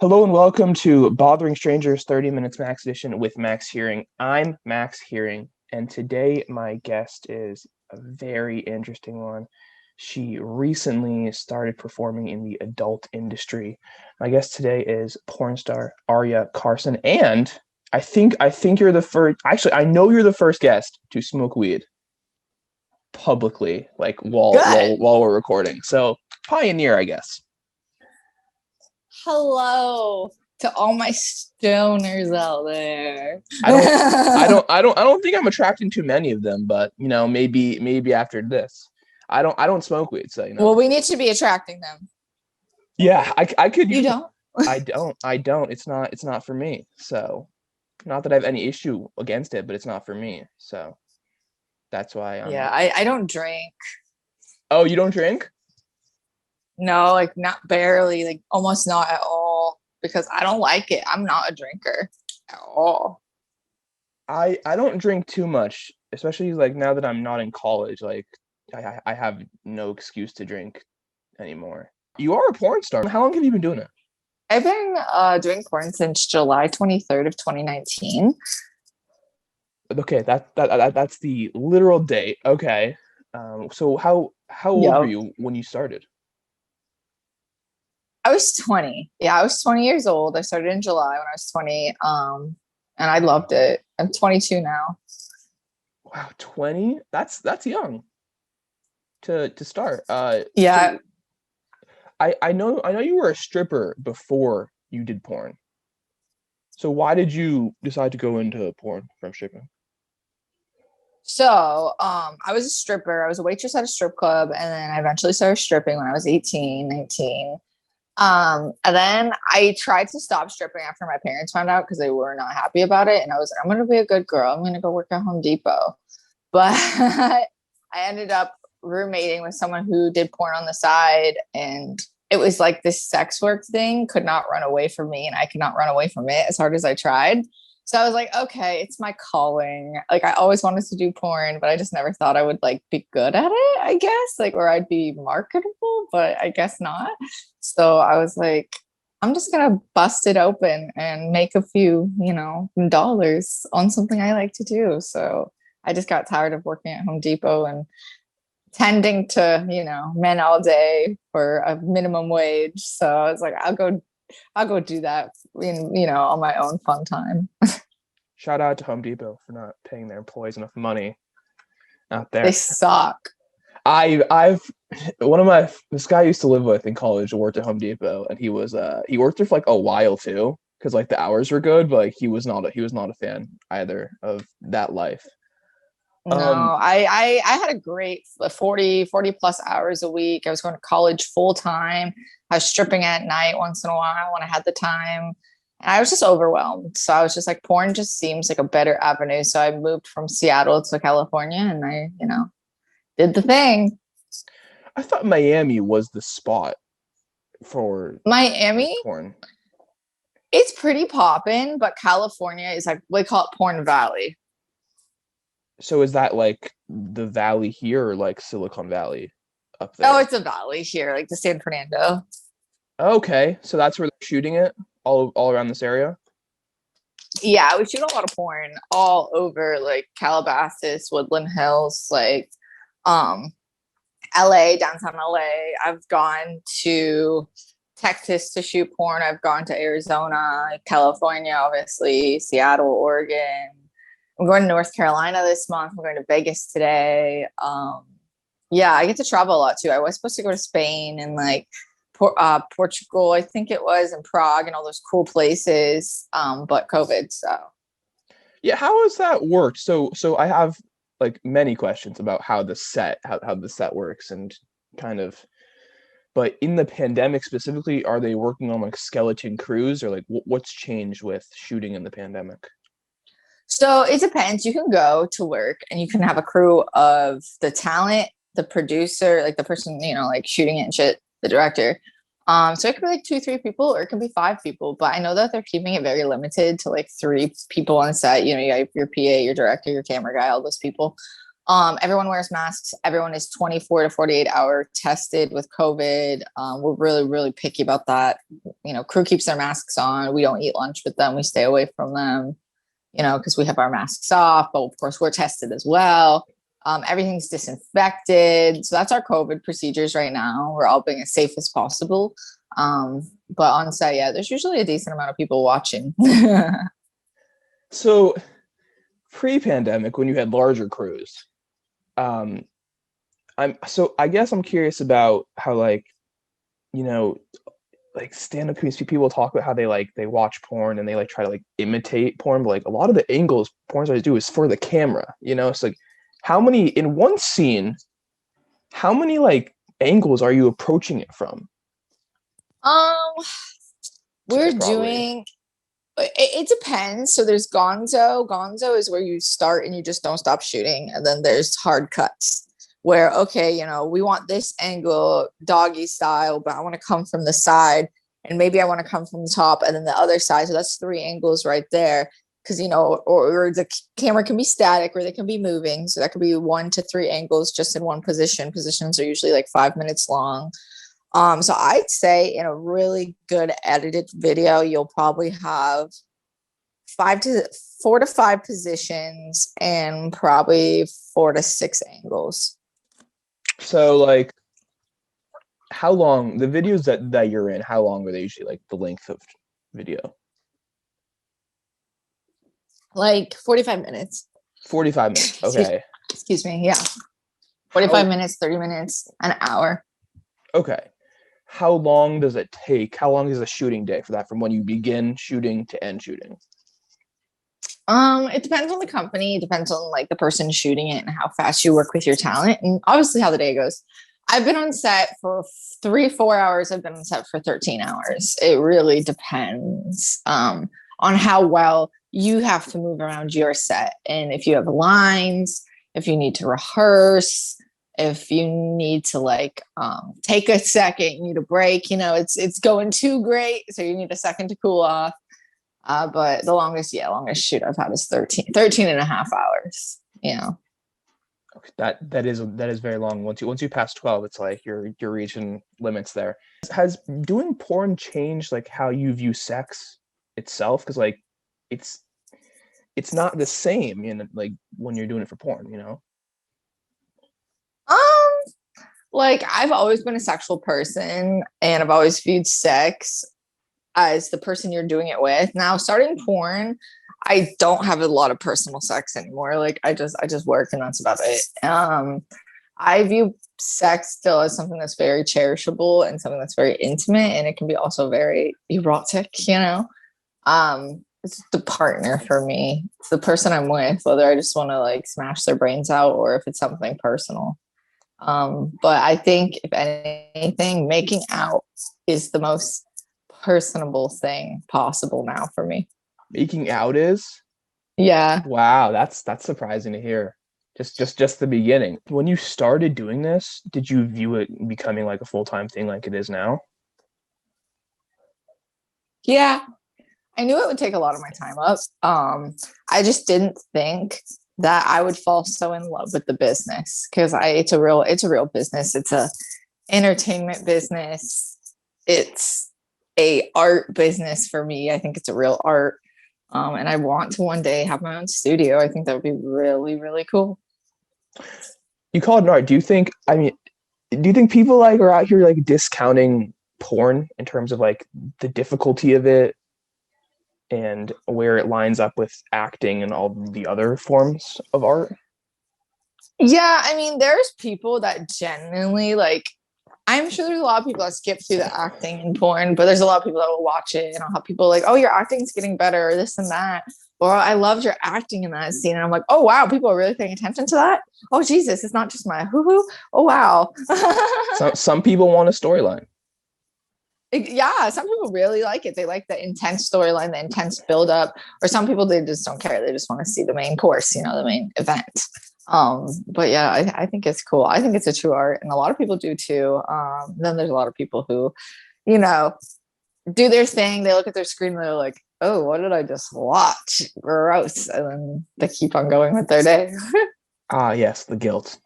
Hello and welcome to Bothering Strangers 30 Minutes Max Edition with Max Hearing. I'm Max Hearing, and today my guest is a very interesting one. She recently started performing in the adult industry. My guest today is pornstar Aria Carson, and I think you're the first. Actually, I know you're the first guest to smoke weed publicly, like while Good. we're recording. So pioneer, I guess. Hello to all my stoners out there. I don't think I'm attracting too many of them, but maybe after this. I don't smoke weed, so Well, we need to be attracting them. Yeah, I could You use don't? I don't. It's not for me. So not that I have any issue against it, but it's not for me. So that's why Yeah, I don't drink. Oh, you don't drink? No, like not barely, like almost not at all because I don't like it. I'm not a drinker at all. I don't drink too much, especially like now that I'm not in college. Like I have no excuse to drink anymore. You are a porn star. How long have you been doing it? I've been doing porn since July 23rd of 2019. Okay, that's the literal date. Okay. So how old were Yep. you when you started? I was 20. Yeah, I was 20 years old. I started in July when I was 20. And I loved it. I'm 22 now. Wow, 20? That's young to start. Yeah, So I know you were a stripper before you did porn. So why did you decide to go into porn from stripping? so I was a stripper. I was a waitress at a strip club, and then I eventually started stripping when I was 18, 19. And then I tried to stop stripping after my parents found out because they were not happy about it. And I was like, I'm gonna be a good girl. I'm gonna go work at Home Depot. But I ended up roommating with someone who did porn on the side, and it was like this sex work thing could not run away from me, and I could not run away from it as hard as I tried. So I was like, okay, it's my calling. Like I always wanted to do porn, but I just never thought I would like be good at it, I guess, like or I'd be marketable, but I guess not. So I was like, I'm just gonna bust it open and make a few, dollars on something I like to do. So I just got tired of working at Home Depot and tending to, men all day for a minimum wage. So I was like, I'll go do that on my own fun time. Shout out to Home Depot for not paying their employees enough money out They there. suck. I've one of my this guy I used to live with in college worked at Home Depot, and he worked there for like a while too because like the hours were good, but like he was not a fan either of that life. No, Um, I had a great 40 plus hours a week. I was going to college full time. I was stripping at night once in a while when I had the time. And I was just overwhelmed. So I was just like, porn just seems like a better avenue. So I moved from Seattle to California and I, did the thing. I thought Miami was the spot for like Miami, porn. it's pretty poppin', but California is like, we call it Porn Valley. So is that like the valley here or like Silicon Valley up Oh, there? it's a valley here, like the San Fernando. Okay, so that's where they're shooting it all around this area. Yeah, we shoot a lot of porn all over like Calabasas, Woodland Hills, like um LA, downtown LA. I've gone to Texas to shoot porn. I've gone to Arizona, California, obviously, Seattle, Oregon. I'm going to North Carolina this month. I'm going to Vegas today. Yeah, I get to travel a lot too. I was supposed to go to Spain and like Portugal, I think it was, and Prague and all those cool places. But COVID, so Yeah, how has that worked? So I have like many questions about how the set works and kind of but in the pandemic specifically, are they working on like skeleton crews or like what's changed with shooting in the pandemic? so it depends. You can go to work and you can have a crew of the talent, the producer, like the person, like shooting it and shit, the director. So it could be like two, three people, or it can be five people. But I know that they're keeping it very limited to like three people on set. You have your PA, your director, your camera guy, all those people. Everyone wears masks. Everyone is 24 to 48-hour tested with COVID. We're really, really picky about that. Crew keeps their masks on. We don't eat lunch with them. We stay away from them, because we have our masks off, but of course we're tested as well. Everything's disinfected. So that's our COVID procedures right now. We're all being as safe as possible. But on set, yeah, there's usually a decent amount of people watching. So pre-pandemic, when you had larger crews, I guess I'm curious about how like stand-up comedians, people talk about how they watch porn and they try to imitate porn, but a lot of the angles porn stars do is for the camera. It's how many in one scene, how many angles are you approaching it from? We're doing it depends. So there's gonzo. Gonzo is where you start and you just don't stop shooting. And then there's hard cuts where, okay, we want this angle doggy style, but I want to come from the side and maybe I want to come from the top and then the other side. So that's 3 angles right there. Because, or the camera can be static or they can be moving. So that could be 1 to 3 angles just in one position. Positions are usually 5 minutes long. So I'd say in a really good edited video, you'll probably have 4 to 5 positions and probably 4 to 6 angles. So how long the videos that you're in, how long are they usually the length of video? 45 minutes. 45 minutes. Okay. Excuse me. Yeah. 45 minutes, 30 minutes, an hour. Okay. How long does it take? How long is a shooting day for that from when you begin shooting to end shooting? It depends on the company. It depends on the person shooting it and how fast you work with your talent and obviously how the day goes. I've been on set for 3-4 hours. I've been on set for 13 hours. It really depends on how well you have to move around your set. And if you have lines, if you need to rehearse, if you need to take a second, you need a break, it's going too great. So you need a second to cool off. But the longest shoot I've had is 13 and a half hours. Okay, that is very long. Once you pass 12, it's you're reaching limits there. Has doing porn changed how you view sex itself? Because it's not the same when you're doing it for porn, I've always been a sexual person and I've always viewed sex as the person you're doing it with. Now starting porn, I don't have a lot of personal sex anymore. I just work and that's about it. I view sex still as something that's very cherishable and something that's very intimate, and it can be also very erotic, It's the partner for me. It's the person I'm with, whether I just want to smash their brains out or if it's something personal. But I think if anything, making out is the most personable thing possible now for me. Making out is? Yeah. Wow, that's surprising to hear. Just the beginning. When you started doing this, did you view it becoming a full-time thing like it is now? Yeah. I knew it would take a lot of my time up. I just didn't think that I would fall so in love with the business because it's a real business. It's a entertainment business. It's a art business for me. I think it's a real art. And I want to one day have my own studio. I think that would be really, really cool. You call it an art. Do you think people are out here discounting porn in terms of the difficulty of it and where it lines up with acting and all the other forms of art? Yeah, there's people that genuinely I'm sure there's a lot of people that skip through the acting in porn, but there's a lot of people that will watch it and I'll have people oh, your acting's getting better or this and that. Or I loved your acting in that scene. And I'm oh, wow, people are really paying attention to that. Oh, Jesus, it's not just my hoo-hoo. Oh, wow. Some people want a storyline. Yeah, some people really like it. They like the intense storyline, the intense buildup. Or some people, they just don't care. They just want to see the main course, the main event. But yeah, I think it's cool. I think it's a true art, and a lot of people do too. Then there's a lot of people who, do their thing. They look at their screen and they're oh, what did I just watch? Gross. And then they keep on going with their day. Ah, yes, the guilt.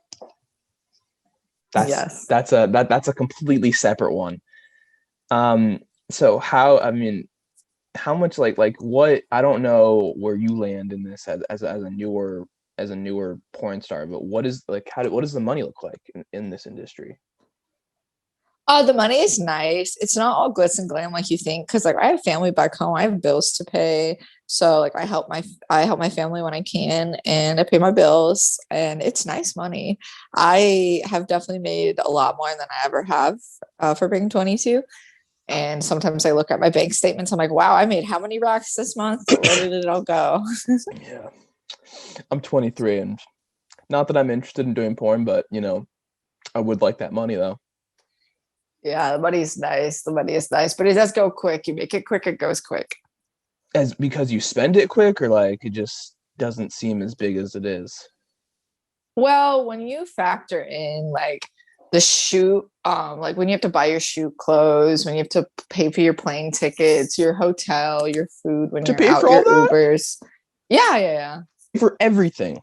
That's Yes. that's a completely separate one. Um, so how, I mean, how much like what, I don't know where you land in this as a newer porn star, but what is like what does the money look like in this industry? The money is nice. It's not all glitz and glam like you think, because like I have family back home. I have bills to pay. So like I help my family when I can, and I pay my bills, and it's nice money. I have definitely made a lot more than I ever have for being 22. And sometimes I look at my bank statements. I'm like, wow, I made how many racks this month? Where did it all go? Yeah. I'm 23, and not that I'm interested in doing porn, but I would like that money though. Yeah, the money's nice. The money is nice, but it does go quick. You make it quick, it goes quick. As because you spend it quick, or like it just doesn't seem as big as it is. Well, when you factor in like the shoot, like when you have to buy your shoot clothes, when you have to pay for your plane tickets, your hotel, your food, when To you're pay out, for all your that? Ubers. Yeah, yeah, yeah. For everything.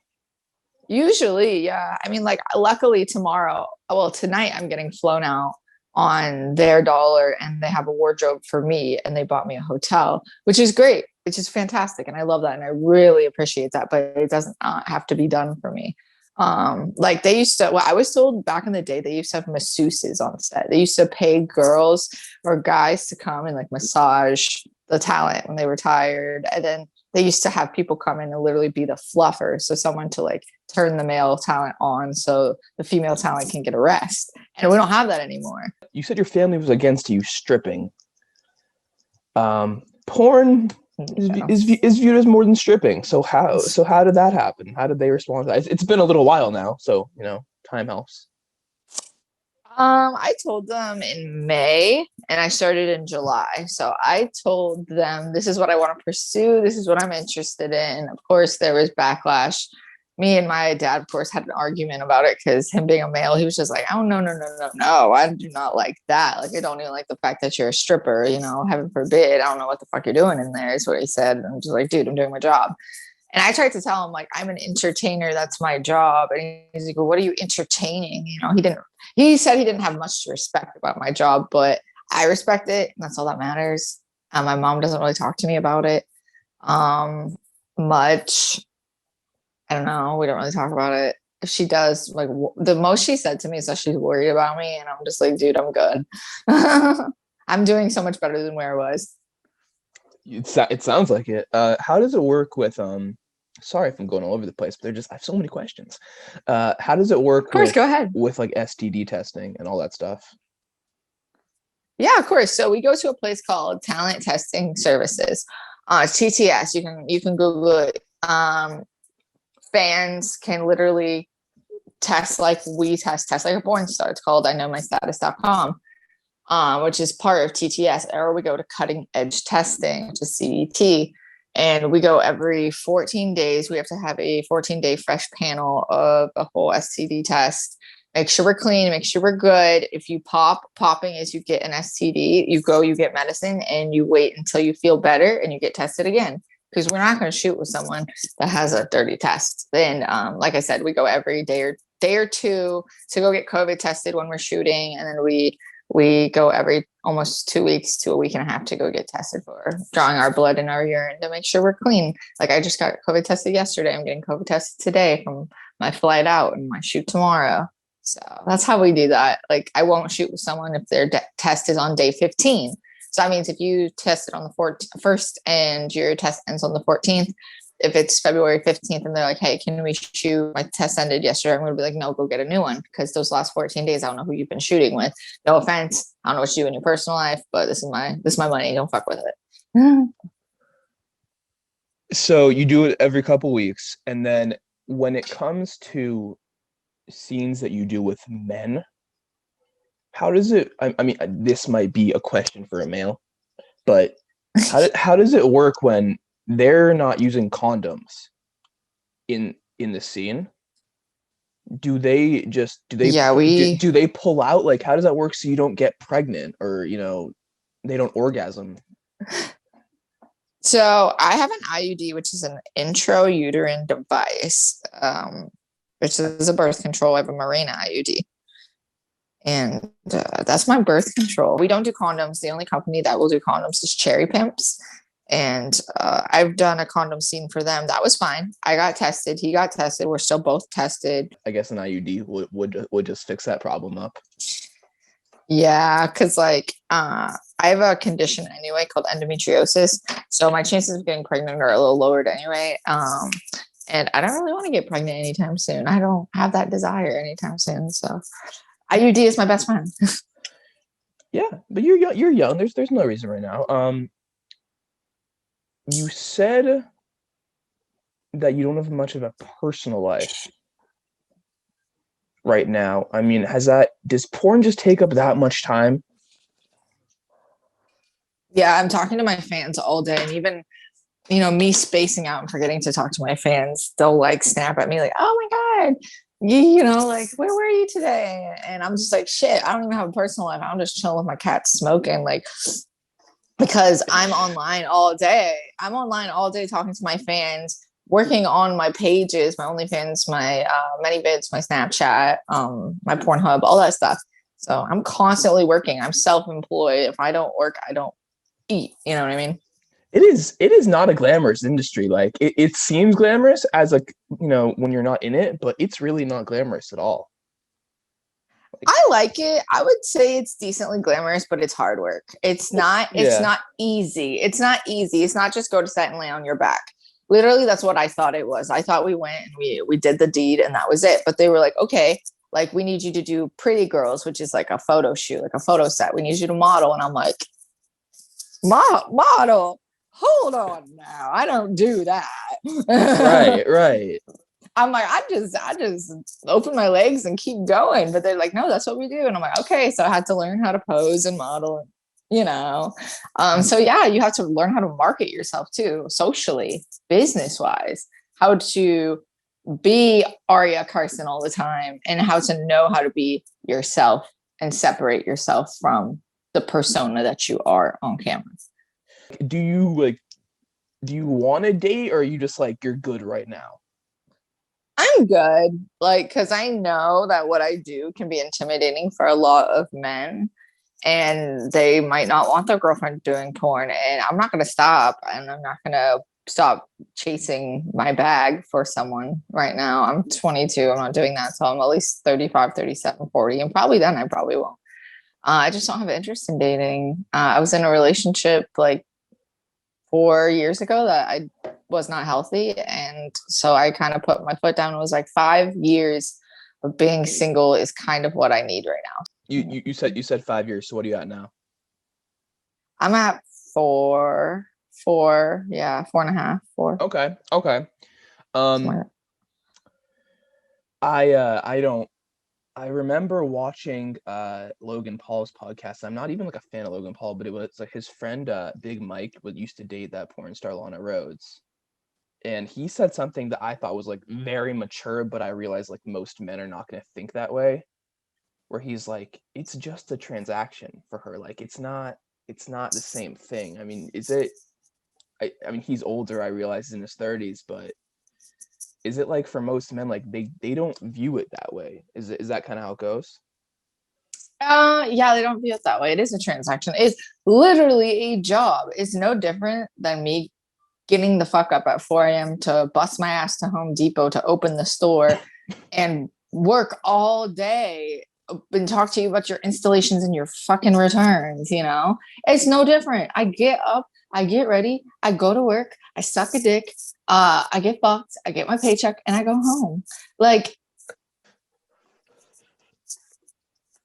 Usually, yeah. I mean, like, luckily tomorrow, well, tonight I'm getting flown out on their dollar, and they have a wardrobe for me, and they bought me a hotel, which is great, which is fantastic. And I love that. And I really appreciate that, but it doesn't have to be done for me. Like they used to, well, I was told back in the day, they used to have masseuses on set. They used to pay girls or guys to come and like massage the talent when they were tired. And then they used to have people come in and literally be the fluffer. So someone to like turn the male talent on so the female talent can get a rest. And we don't have that anymore. You said your family was against you stripping. Porn Yeah. is viewed as more than stripping. So how did that happen? How did they respond to that? It's been a little while now, so time helps. I told them in May and I started in July. So I told them this is what I want to pursue. This is what I'm interested in. Of course, there was backlash. Me and my dad, of course, had an argument about it because him being a male, he was just like, oh, no, no, no, no, no. I do not like that. Like, I don't even like the fact that you're a stripper, heaven forbid. I don't know what the fuck you're doing in there, is what he said. And I'm just like, dude, I'm doing my job. And I tried to tell him, like, I'm an entertainer. That's my job. And he's like, well, what are you entertaining? He said he didn't have much to respect about my job, but I respect it. And that's all that matters. My mom doesn't really talk to me about it much. I don't know. We don't really talk about it. If she does, like the most she said to me is that she's worried about me. And I'm just like, dude, I'm good. I'm doing so much better than where I was. It sounds like it. How does it work with Sorry if I'm going all over the place, but I have so many questions. How does it Of work course, go ahead. with like STD testing and all that stuff? Yeah, of course. So we go to a place called Talent Testing Services. It's TTS. You can Google it. Fans can literally test like we test like a porn star. It's called I know my status.com, which is part of TTS. Or we go to cutting edge testing, which is CET. And we go every 14 days. We have to have a 14-day fresh panel of a whole STD test. Make sure we're clean, make sure we're good. If you popping is you get an STD, you get medicine, and you wait until you feel better and you get tested again. Because we're not going to shoot with someone that has a dirty test. Then, like I said, we go every day or two to go get COVID tested when we're shooting. And then we go every almost 2 weeks to a week and a half to go get tested for drawing our blood and our urine to make sure we're clean. Like I just got COVID tested yesterday. I'm getting COVID tested today from my flight out and my shoot tomorrow. So that's how we do that. Like I won't shoot with someone if their test is on day 15. So that means if you tested on the first and your test ends on the 14th, if it's February 15th and they're like, hey, can we shoot? My test ended yesterday. I'm going to be like, no, go get a new one. Because those last 14 days, I don't know who you've been shooting with. No offense. I don't know what you do in your personal life, but this is my money. Don't fuck with it. So you do it every couple weeks, and then when it comes to scenes that you do with men, how does it? I mean, this might be a question for a male, but how does it work when they're not using condoms in the scene? Yeah, do they pull out? Like, how does that work so you don't get pregnant, or they don't orgasm? So I have an IUD, which is an intrauterine device. which is a birth control. I have a Mirena IUD. And that's my birth control. We don't do condoms. The only company that will do condoms is Cherry Pimps. And I've done a condom scene for them. That was fine. I got tested. He got tested. We're still both tested. I guess an IUD would just fix that problem up. Yeah, because like I have a condition anyway called endometriosis. So my chances of getting pregnant are a little lowered anyway. And I don't really want to get pregnant anytime soon. I don't have that desire anytime soon. So IUD is my best friend. Yeah, but you're young. You're young. There's no reason right now. You said that you don't have much of a personal life right now. I mean, does porn just take up that much time? Yeah, I'm talking to my fans all day, and even me spacing out and forgetting to talk to my fans, they'll like snap at me like, "Oh my god, like where were you today?" And I'm just like, "Shit, I don't even have a personal life. I'm just chilling with my cat smoking." Like, because I'm online all day. I'm online all day talking to my fans, working on my pages, my OnlyFans, my ManyVids, my Snapchat, my Pornhub, all that stuff. So I'm constantly working. I'm self-employed. If I don't work, I don't eat. You know what I mean? It is not a glamorous industry. Like it seems glamorous as when you're not in it, but it's really not glamorous at all. I like it. I would say it's decently glamorous, but it's hard work. It's not easy. It's not easy. It's not just go to set and lay on your back. Literally, that's what I thought it was. I thought we went and we did the deed and that was it. But they were like, okay, like we need you to do Pretty Girls, which is like a photo shoot, like a photo set. We need you to model. And I'm like, model? Hold on now. I don't do that. Right. I'm like, I just open my legs and keep going. But they're like, no, that's what we do. And I'm like, okay. So I had to learn how to pose and model, So yeah, you have to learn how to market yourself too, socially, business wise, how to be Arya Carson all the time and how to know how to be yourself and separate yourself from the persona that you are on camera. Do you want to date, or are you just like, you're good right now? I'm good, like, because I know that what I do can be intimidating for a lot of men, and they might not want their girlfriend doing porn, and I'm not going to stop, and I'm not going to stop chasing my bag for someone right now. I'm 22. I'm not doing that. So I'm at least 35, 37, 40, and probably then I probably won't. I just don't have an interest in dating. I was in a relationship like 4 years ago that I was not healthy. And so I kind of put my foot down and was like, 5 years of being single is kind of what I need right now. You said 5 years. So what are you at now? I'm at 4, yeah, 4.5, 4. Okay. I remember watching Logan Paul's podcast. I'm not even like a fan of Logan Paul, but it was like his friend Big Mike used to date that porn star Lana Rhoades. And he said something that I thought was like very mature, but I realized like most men are not going to think that way. Where he's like, it's just a transaction for her. Like it's not the same thing. I mean, is it? I mean, he's older. I realize he's in his 30s, but is it like for most men, like they don't view it that way? Is that kind of how it goes? Yeah, they don't view it that way. It is a transaction. It's literally a job. It's no different than me getting the fuck up at 4 a.m. to bust my ass to Home Depot to open the store and work all day and talk to you about your installations and your fucking returns. It's no different. I get up, I get ready, I go to work, I suck a dick, I get fucked, I get my paycheck, and I go home. Like,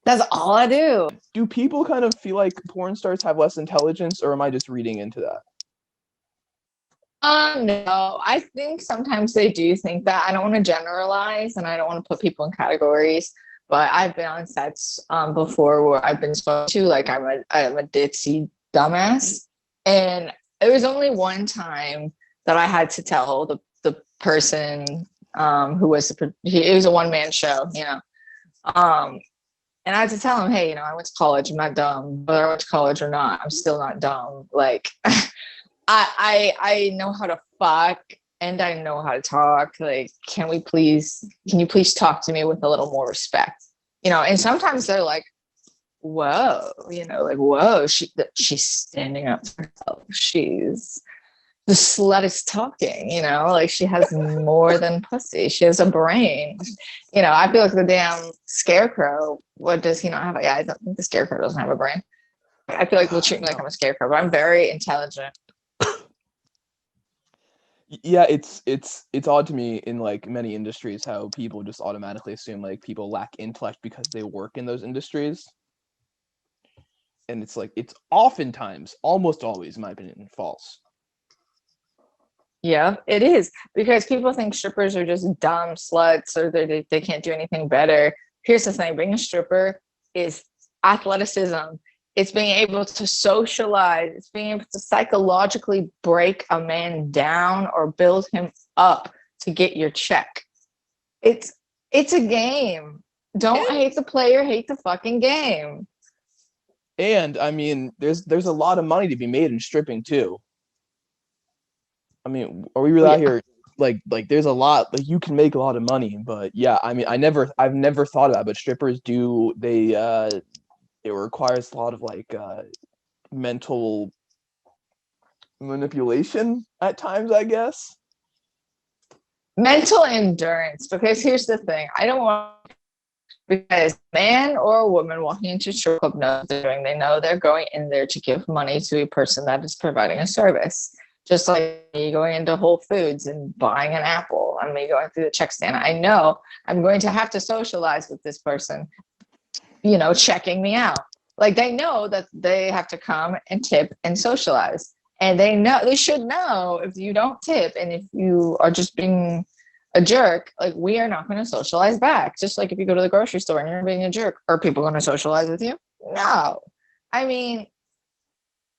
that's all I do. Do people kind of feel like porn stars have less intelligence, or am I just reading into that? No, I think sometimes they do think that. I don't want to generalize and I don't want to put people in categories, but I've been on sets before where I've been spoken to like I'm a ditzy dumbass. And it was only one time that I had to tell the person who was it was a one-man show, and I had to tell him, hey, I went to college. I'm not dumb. Whether I went to college or not, I'm still not dumb. Like I know how to fuck and I know how to talk. Like, can you please talk to me with a little more respect? And sometimes they're like, whoa, like, whoa, she's standing up for herself. She's the slut is talking, like she has more than pussy. She has a brain. I feel like the damn scarecrow. What does he not have? Yeah, I don't think the scarecrow doesn't have a brain. I feel like we'll treat me like I'm a scarecrow, but I'm very intelligent. Yeah, it's odd to me in like many industries how people just automatically assume like people lack intellect because they work in those industries. And it's like it's oftentimes, almost always, in my opinion, false. Yeah, it is, because people think strippers are just dumb sluts, or they can't do anything better. Here's the thing: being a stripper is athleticism. It's being able to socialize. It's being able to psychologically break a man down or build him up to get your check. It's a game. Don't hate the player, hate the fucking game. And I mean, there's a lot of money to be made in stripping too. I mean, are we really out here? Like there's a lot, like you can make a lot of money, but yeah, I mean, I've never thought about it, but strippers do, it requires a lot of like mental manipulation at times, I guess. Mental endurance, because here's the thing: I don't want, because man or a woman walking into a strip club knows they're doing. They know they're going in there to give money to a person that is providing a service. Just like me going into Whole Foods and buying an apple, and me going through the check stand, I know I'm going to have to socialize with this person, checking me out. Like, they know that they have to come and tip and socialize. And they should know, if you don't tip and if you are just being a jerk, like, we are not going to socialize back. Just like if you go to the grocery store and you're being a jerk, are people going to socialize with you? No. I mean,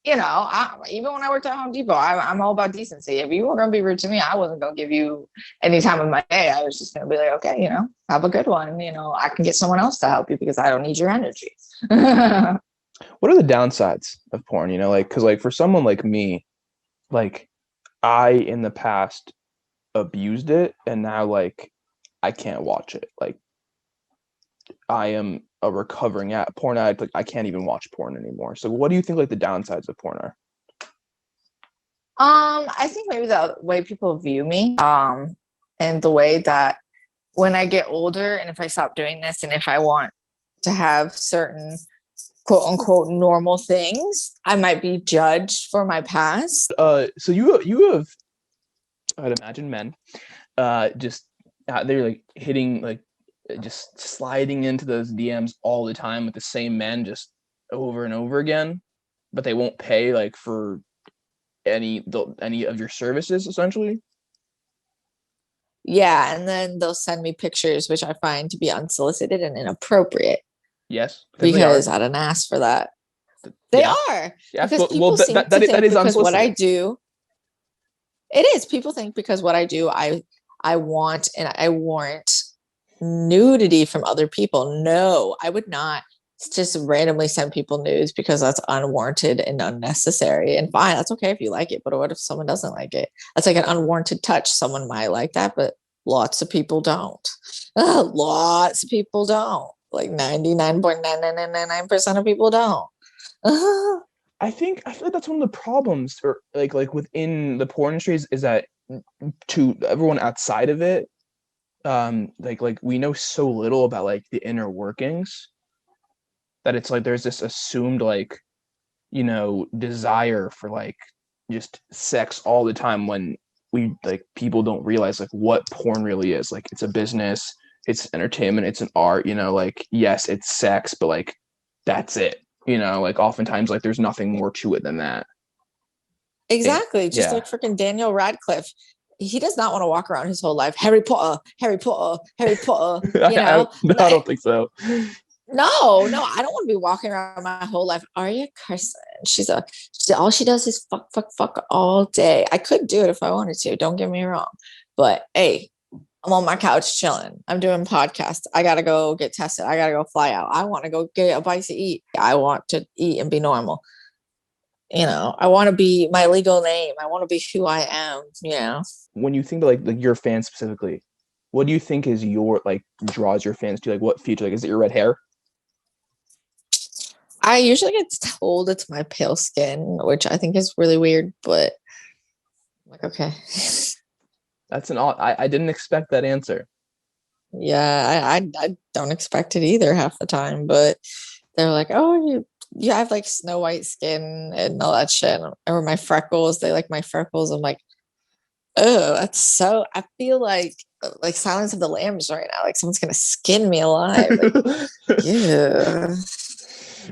even when I worked at Home Depot, I'm all about decency. If you were going to be rude to me, I wasn't going to give you any time of my day. I was just going to be like, okay, have a good one. I can get someone else to help you because I don't need your energy. What are the downsides of porn? Like, because like for someone like me, like I in the past abused it, and now like I can't watch it. Like I am a recovering porn addict. Like I can't even watch porn anymore. So what do you think like the downsides of porn are? I think maybe the way people view me, and the way that when I get older, and if I stop doing this, and if I want to have certain quote unquote normal things, I might be judged for my past. So you have, I'd imagine, men, just they're like hitting, like just sliding into those DMs all the time with the same men, just over and over again, but they won't pay like for any of your services, essentially. Yeah, and then they'll send me pictures which I find to be unsolicited and inappropriate. Yes, because I didn't ask for that. They are. Yeah, because people seem to think that is because what I do. It is. People think because what I do, I want and I warrant nudity from other people. No, I would not just randomly send people nudes, because that's unwarranted and unnecessary. And fine, that's okay if you like it. But what if someone doesn't like it? That's like an unwarranted touch. Someone might like that, but lots of people don't. Lots of people don't. Like 99.9999% of people don't. I feel like that's one of the problems, or like within the porn industry, is that to everyone outside of it, like we know so little about like the inner workings, that it's like there's this assumed like desire for like just sex all the time, when we like people don't realize like what porn really is. Like it's a business, it's entertainment, it's an art, like yes, it's sex, but like that's it. Like oftentimes like there's nothing more to it than that. Exactly. Just like freaking Daniel Radcliffe. He does not want to walk around his whole life. Harry Potter, Harry Potter, Harry Potter. I don't think so. No, I don't want to be walking around my whole life. Aria Carson. All she does is fuck all day. I could do it if I wanted to. Don't get me wrong. But hey, I'm on my couch chilling. I'm doing podcasts. I got to go get tested. I got to go fly out. I want to go get a bite to eat. I want to eat and be normal. I want to be my legal name. I want to be who I am. When you think of like your fans specifically, what do you think is your like draws your fans to? Like what feature? Like is it your red hair? I usually get told it's my pale skin, which I think is really weird, but I'm like, okay. That's an odd. I didn't expect that answer. Yeah, I don't expect it either half the time, but they're like, oh, you have like snow white skin and all that shit. Or my freckles, they like my freckles. I'm like, oh, that's so, I feel like Silence of the Lambs right now. Like someone's gonna skin me alive. Like, yeah.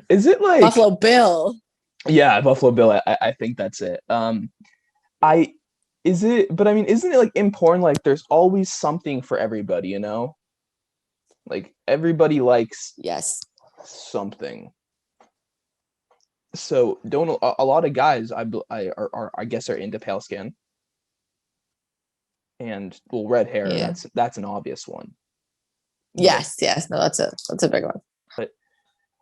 Is it like Buffalo Bill? Yeah, Buffalo Bill. I think that's it. I is it, but I mean, isn't it like in porn? Like, there's always something for everybody, you know? Like everybody likes Yes. something. So don't a lot of guys I guess are into pale skin and well red hair. Yeah. That's an obvious one. Yes. No, that's a big one. But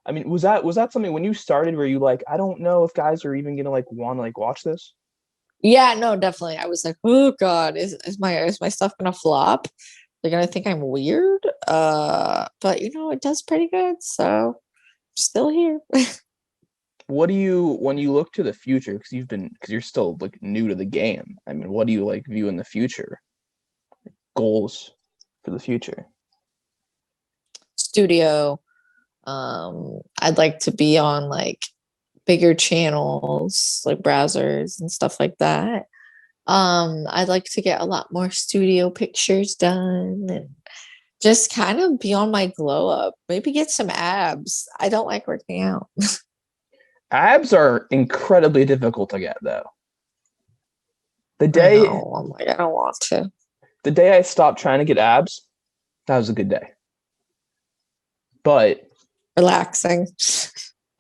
I mean, was that something when you started where you like, I don't know if guys are even gonna like want to like watch this? Yeah, no, definitely. I was like, oh God, is my stuff gonna flop? They're gonna think I'm weird. But it does pretty good, so I'm still here. What do you when you look to the future, because you're still like new to the game? I mean, what do you like view in the future? Goals for the future? Studio. I'd like to be on like bigger channels, like browsers and stuff like that. I'd like to get a lot more studio pictures done and just kind of be on my glow up. Maybe get some abs. I don't like working out. Abs are incredibly difficult to get, though. The I day know. I'm like, I don't want to. the day I stopped trying to get abs, that was a good day. But Relaxing.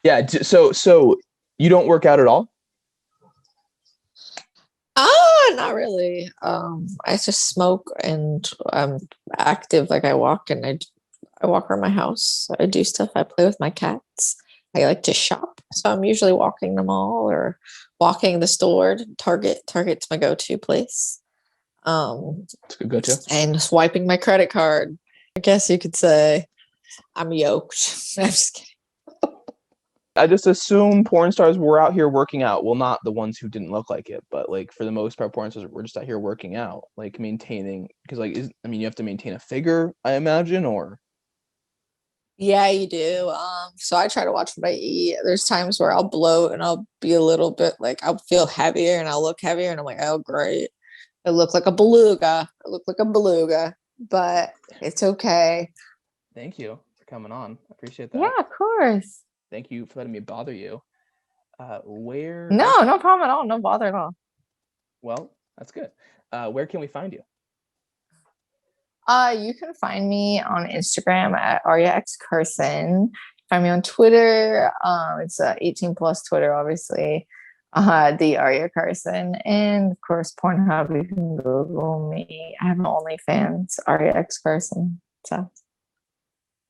yeah, so you don't work out at all? Not really. I just smoke and I'm active. Like I walk and I walk around my house. I do stuff. I play with my cats. I like to shop. So I'm usually walking the mall or walking the store. Target's my go-to place. It's a good go-to. And swiping my credit card. I guess you could say I'm yoked. I'm just kidding. I just assume porn stars were out here working out. Well, not the ones who didn't look like it, but like for the most part, porn stars were just out here working out, like maintaining. Because you have to maintain a figure, I imagine, or Yeah, you do. So I try to watch what I eat. There's times where I'll bloat and I'll be a little bit like I'll feel heavier and I'll look heavier and I'm like, oh great. I look like a beluga. But it's okay. Thank you for coming on. I appreciate that. Yeah, of course. Thank you for letting me bother you. Where? No problem at all. No bother at all. Well, that's good. Where can we find you? You can find me on Instagram at ariacarson. Find me on Twitter. It's 18 plus Twitter, obviously. The Arya Carson, and of course Pornhub. You can Google me. I have an OnlyFans, Arya X Carson.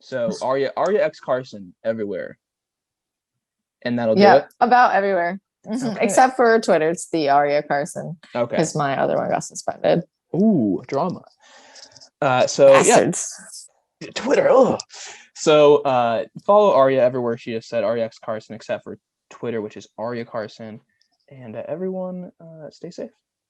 So Arya X Carson everywhere, and that'll do it. About everywhere, okay. Except for Twitter. It's the Arya Carson. Okay, because my other one got suspended. Ooh, drama. Bastards. Yeah, Twitter. Ugh. So follow Arya everywhere. She just said Arya X Carson, except for Twitter, which is Arya Carson. And everyone, stay safe.